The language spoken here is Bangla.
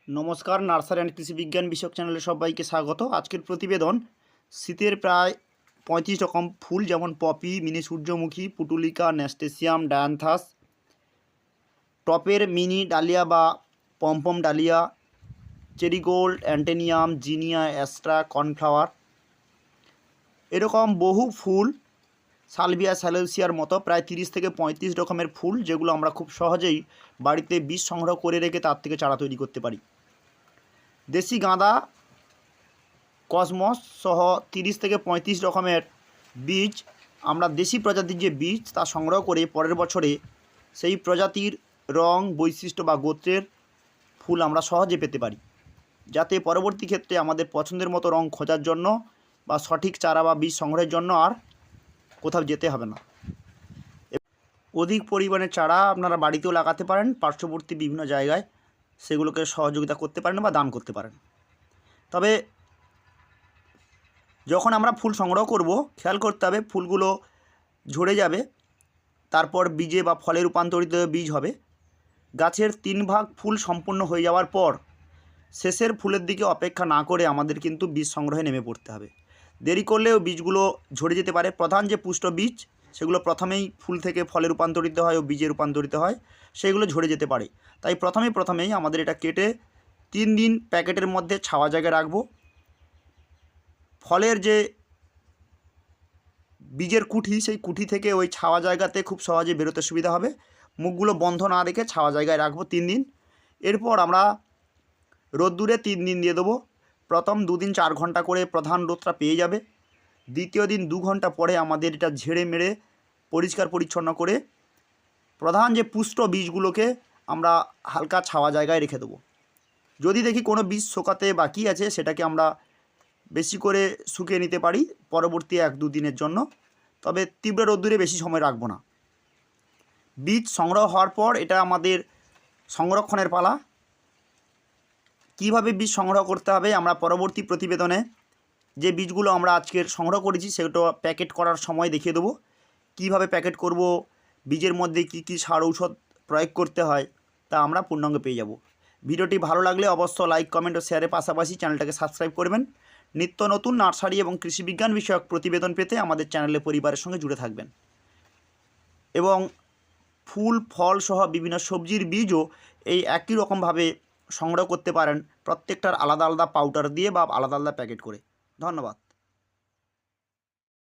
নমস্কার, নার্সারি অ্যান্ড কৃষি বিজ্ঞান বিষয়ক চ্যানেলে সবাইকে স্বাগত। আজকের প্রতিবেদন শীতের প্রায় 35 রকম ফুল, যেমন পপি, মিনি সূর্যমুখী, পুটুলিকা, ন্যাস্টেসিয়াম, ডায়ান্থাস, টপের মিনি ডালিয়া বা পমপম ডালিয়া, চেরিগোল্ড, অ্যান্টেনিয়াম, জিনিয়া, অ্যাস্ট্রা, কর্নফ্লাওয়ার, এরকম বহু ফুল, সালভিয়া, স্যালোসিয়ার মতো প্রায় 30 থেকে 35 রকমের ফুল, যেগুলো আমরা খুব সহজেই বাড়িতে বীজ সংগ্রহ করে রেখে তার থেকে চারা তৈরি করতে পারি। দেশি গাঁদা, কসমস সহ 30 থেকে 35 রকমের বীজ, আমরা দেশি প্রজাতির যে বীজ তা সংগ্রহ করে পরের বছরে সেই প্রজাতির রং, বৈশিষ্ট্য বা গোত্রের ফুল আমরা সহজে পেতে পারি, যাতে পরবর্তী ক্ষেত্রে আমাদের পছন্দের মতো রং খোঁজার জন্য বা সঠিক চারা বা বীজ সংগ্রহের জন্য আর কোথাও যেতে হবে না। অধিক পরিমাণে চারা আপনারা বাড়িতেও লাগাতে পারেন, পার্শ্ববর্তী বিভিন্ন জায়গায় সেগুলোকে সহযোগিতা করতে পারেন বা দান করতে পারেন। তবে যখন আমরা ফুল সংগ্রহ করব, খেয়াল করতে হবে ফুলগুলো ঝরে যাবে, তারপর বীজে বা ফলে রূপান্তরিত বীজ হবে। গাছের 3 ভাগ ফুল সম্পূর্ণ হয়ে যাওয়ার পর শেষের ফুলের দিকে অপেক্ষা না করে আমাদের কিন্তু বীজ সংগ্রহে নেমে পড়তে হবে। দেরি করলেও বীজগুলো ঝরে যেতে পারে। প্রধান যে পুষ্ট বীজ, সেগুলো প্রথমেই ফুল থেকে ফলে রূপান্তরিত হয় ও বীজে রূপান্তরিত হয়, সেগুলো ঝরে যেতে পারে। তাই প্রথমেই আমাদের এটা কেটে 3 দিন প্যাকেটের মধ্যে ছাওয়া জায়গায় রাখবো। ফলের যে বীজের কুঠি, সেই কুঠি থেকে ওই ছাওয়া জায়গাতে খুব সহজে বেরোতে সুবিধা হবে। মুখগুলো বন্ধ না রেখে ছাওয়া জায়গায় রাখবো 3 দিন। এরপর আমরা রোদ্দুরে 3 দিন দিয়ে দেবো। প্রথম 2 দিন 4 ঘন্টা করে প্রধান রোদটা পেয়ে যাবে। দ্বিতীয় দিন 2 ঘন্টা পরে আমাদের এটা ঝেড়ে মেরে পরিষ্কার পরিচ্ছন্ন করে প্রধান যে পুষ্ট বীজগুলোকে আমরা হালকা ছাওয়া জায়গায় রেখে দেবো। যদি দেখি কোনো বীজ শোকাতে বাকি আছে, সেটাকে আমরা বেশি করে শুকিয়ে নিতে পারি পরবর্তী 1-2 দিনের জন্য। তবে তীব্র রোদ্দুরে বেশি সময় রাখবো না। বীজ সংগ্রহ হওয়ার পর এটা আমাদের সংরক্ষণের পালা। কিভাবে বীজ সংগ্রহ করতে হবে আমরা পরবর্তী প্রতিবেদনে যে বীজগুলো আমরা আজকের সংগ্রহ করেছি সেগুলো প্যাকেট করার সময় দেখিয়ে দেবো। কিভাবে প্যাকেট করব, বীজের মধ্যে কি কি সার ঔষধ প্রয়োগ করতে হয় তা আমরা পূর্ণাঙ্গ পেয়ে যাব। ভিডিওটি ভালো লাগলে অবশ্য লাইক, কমেন্ট ও শেয়ারের পাশাপাশি চ্যানেলটাকে সাবস্ক্রাইব করবেন। নিত্য নতুন নার্সারি এবং কৃষি বিজ্ঞান বিষয়ক প্রতিবেদন পেতে আমাদের চ্যানেলে পরিবারের সঙ্গে জুড়ে থাকবেন। এবং ফুল, ফল সহ বিভিন্ন সবজির বীজও এই একই রকমভাবে সংগ্রহ করতে পারেন, প্রত্যেকটার আলাদা আলাদা পাউডার দিয়ে বা আলাদা আলাদা প্যাকেট করে। ধন্যবাদ।